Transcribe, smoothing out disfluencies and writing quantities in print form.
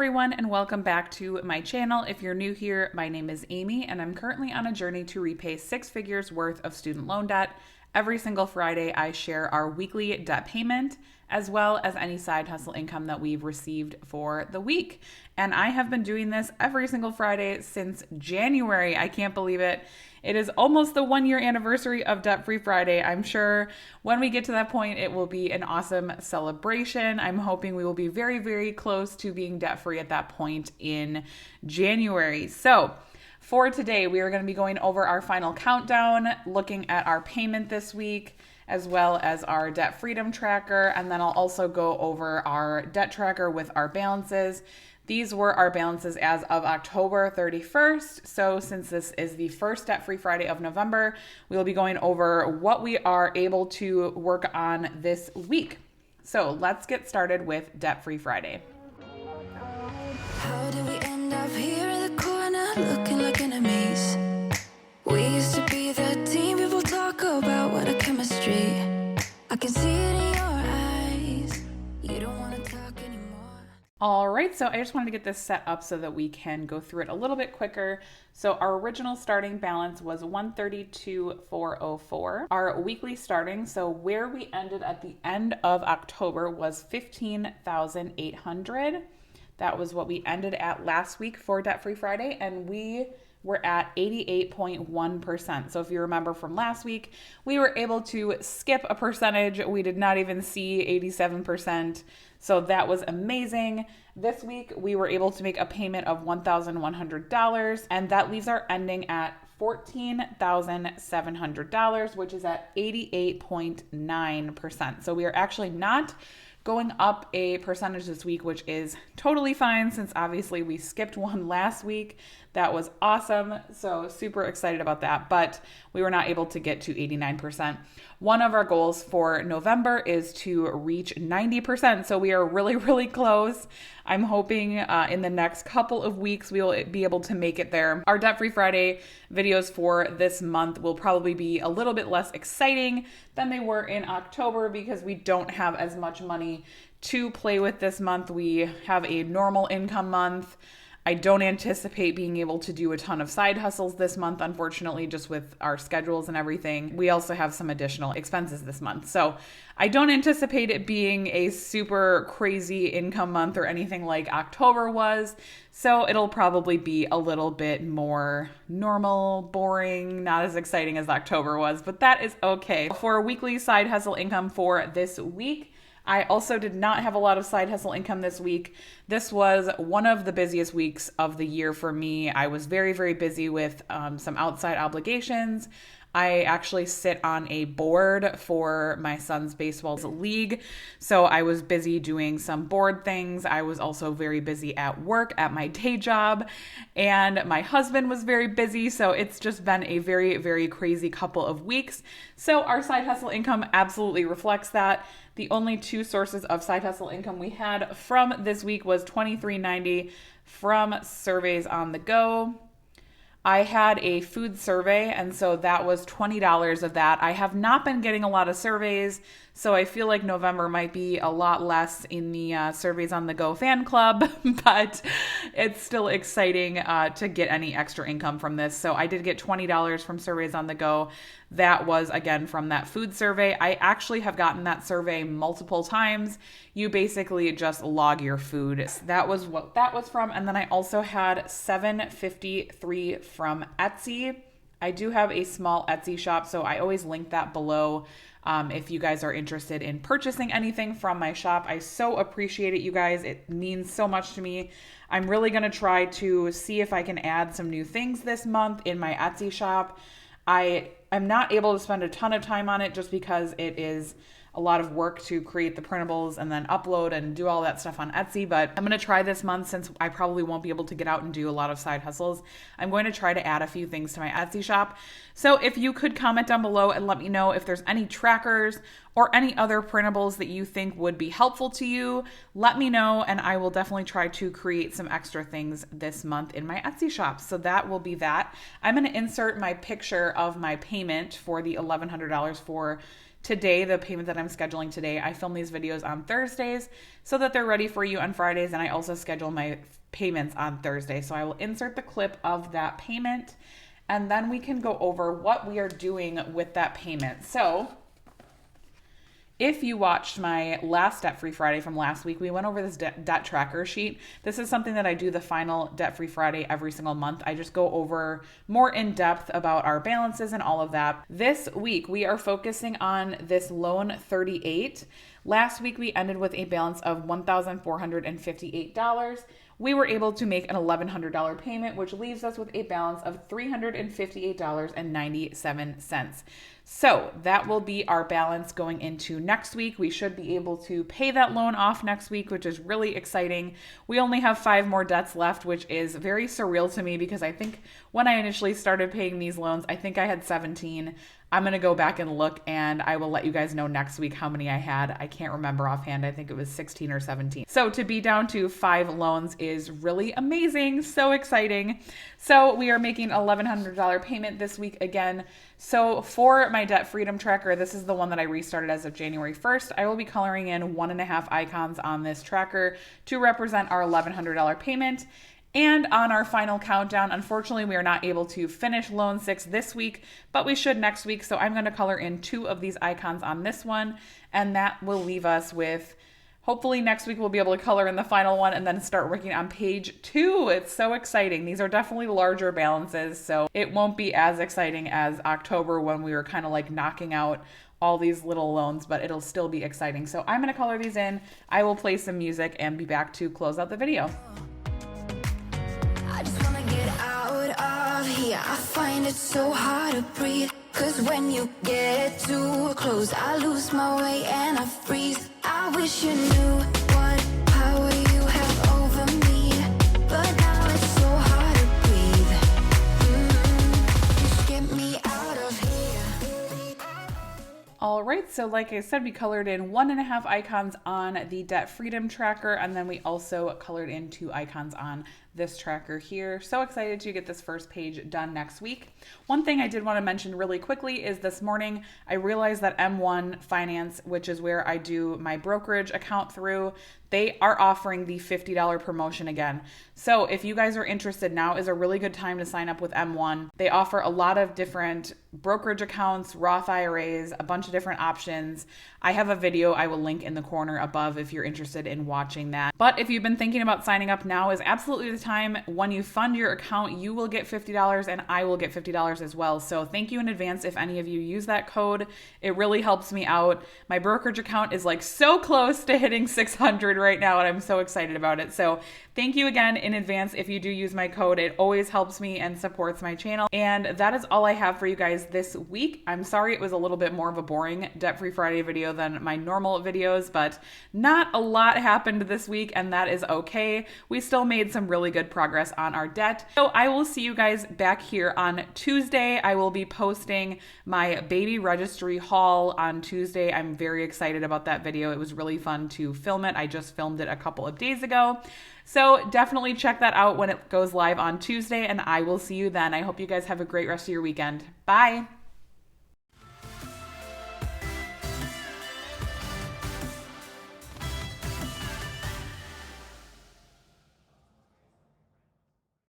everyone, and welcome back to my channel. If you're new here, my name is Amy and I'm currently on a journey to repay 6 figures worth of student loan debt. Every single Friday, I share our weekly debt payment as well as any side hustle income that we've received for the week. And I have been doing this every single Friday since January. I can't believe it. It is almost the 1-year anniversary of Debt Free Friday. I'm sure when we get to that point, it will be an awesome celebration. I'm hoping we will be very, very close to being debt free at that point in January. So for today, we are going to be going over our final countdown, looking at our payment this week, as well as our debt freedom tracker. And then I'll also go over our debt tracker with our balances. These were our balances as of October 31st. So since this is the first Debt Free Friday of November, we will be going over what we are able to work on this week. So let's get started with Debt Free Friday. How did we end up here in the corner looking like enemies? We used to be the team people talk about, what a chemistry. I can see it in your eyes. You don't want to talk anymore. All right, so I just wanted to get this set up so that we can go through it a little bit quicker. So our original starting balance was $132,404. Our weekly starting, so where we ended at the end of October, was $15,800. That was what we ended at last week for Debt Free Friday, and we were at 88.1%. So if you remember from last week, we were able to skip a percentage. We did not even see 87%. So that was amazing. This week, we were able to make a payment of $1,100, and that leaves our ending at $14,700, which is at 88.9%. So we are actually not going up a percentage this week, which is totally fine since obviously we skipped one last week. That was awesome. So super excited about that, but we were not able to get to 89%. One of our goals for November is to reach 90%. So we are really, really close. I'm hoping in the next couple of weeks, we will be able to make it there. Our Debt Free Friday videos for this month will probably be a little bit less exciting than they were in October because we don't have as much money to play with this month. We have a normal income month. I don't anticipate being able to do a ton of side hustles this month, unfortunately, just with our schedules and everything. We also have some additional expenses this month. So I don't anticipate it being a super crazy income month or anything like October was. So it'll probably be a little bit more normal, boring, not as exciting as October was, but that is okay. For weekly side hustle income for this week, I also did not have a lot of side hustle income this week. This was one of the busiest weeks of the year for me. I was very, very busy with some outside obligations. I actually sit on a board for my son's baseball league. So I was busy doing some board things. I was also very busy at work at my day job, and my husband was very busy. So it's just been a very, very crazy couple of weeks. So our side hustle income absolutely reflects that. The only two sources of side hustle income we had from this week was $23.90 from Surveys on the Go. I had a food survey, and so that was $20 of that. I have not been getting a lot of surveys, so I feel like November might be a lot less in the Surveys on the Go fan club, but it's still exciting to get any extra income from this. So I did get $20 from Surveys on the Go. That was, again, from that food survey. I actually have gotten that survey multiple times. You basically just log your food. That was what that was from. And then I also had $7.53 from Etsy. I do have a small Etsy shop, so I always link that below if you guys are interested in purchasing anything from my shop. I so appreciate it, you guys. It means so much to me. I'm really going to try to see if I can add some new things this month in my Etsy shop. I'm not able to spend a ton of time on it just because it is a lot of work to create the printables and then upload and do all that stuff on Etsy. But I'm going to try this month, since I probably won't be able to get out and do a lot of side hustles. I'm going to try to add a few things to my Etsy shop. So if you could comment down below and let me know if there's any trackers or any other printables that you think would be helpful to you, let me know, and I will definitely try to create some extra things this month in my Etsy shop. So that will be that. I'm going to insert my picture of my payment for the $1,100 for today, the payment that I'm scheduling today. I film these videos on Thursdays so that they're ready for you on Fridays, and I also schedule my payments on Thursday. So I will insert the clip of that payment, and then we can go over what we are doing with that payment. So if you watched my last Debt-Free Friday from last week, we went over this debt tracker sheet. This is something that I do the final Debt-Free Friday every single month. I just go over more in depth about our balances and all of that. This week, we are focusing on this loan 38. Last week, we ended with a balance of $1,458. We were able to make an $1,100 payment, which leaves us with a balance of $358.97. So that will be our balance going into next week. We should be able to pay that loan off next week, which is really exciting. We only have 5 more debts left, which is very surreal to me because I think when I initially started paying these loans, I think I had 17. I'm going to go back and look, and I will let you guys know next week how many I had. I can't remember offhand. I think it was 16 or 17. So to be down to 5 loans is really amazing. So exciting. So we are making an $1,100 payment this week again. So for my debt freedom tracker, this is the one that I restarted as of January 1st. I will be coloring in 1.5 icons on this tracker to represent our $1,100 payment. And on our final countdown, unfortunately, we are not able to finish loan 6 this week, but we should next week. So I'm going to color in 2 of these icons on this one, and that will leave us with, hopefully next week we'll be able to color in the final one and then start working on page 2. It's so exciting. These are definitely larger balances, so it won't be as exciting as October when we were kind of like knocking out all these little loans, but it'll still be exciting. So I'm going to color these in. I will play some music and be back to close out the video. I just wanna get out of here. I find it so hard to breathe. Cause when you get too close, I lose my way and I freeze. I wish you knew what power you have over me. But now it's so hard to breathe. Just get me out of here. All right, so like I said, we colored in 1.5 icons on the debt freedom tracker, and then we also colored in 2 icons on this tracker here. So excited to get this first page done next week. One thing I did want to mention really quickly is this morning I realized that M1 Finance, which is where I do my brokerage account through, they are offering the $50 promotion again. So if you guys are interested, now is a really good time to sign up with M1. They offer a lot of different brokerage accounts, Roth IRAs, a bunch of different options. I have a video I will link in the corner above if you're interested in watching that. But if you've been thinking about signing up, now is absolutely the time. When you fund your account, you will get $50 and I will get $50 as well. So thank you in advance if any of you use that code. It really helps me out. My brokerage account is like so close to hitting 600 right now, and I'm so excited about it. So thank you again in advance if you do use my code. It always helps me and supports my channel. And that is all I have for you guys this week. I'm sorry it was a little bit more of a boring Debt-Free Friday video than my normal videos, but not a lot happened this week, and that is okay. We still made some really good progress on our debt. So I will see you guys back here on Tuesday. I will be posting my baby registry haul on Tuesday. I'm very excited about that video. It was really fun to film it. I just filmed it a couple of days ago. So definitely check that out when it goes live on Tuesday, and I will see you then. I hope you guys have a great rest of your weekend. Bye.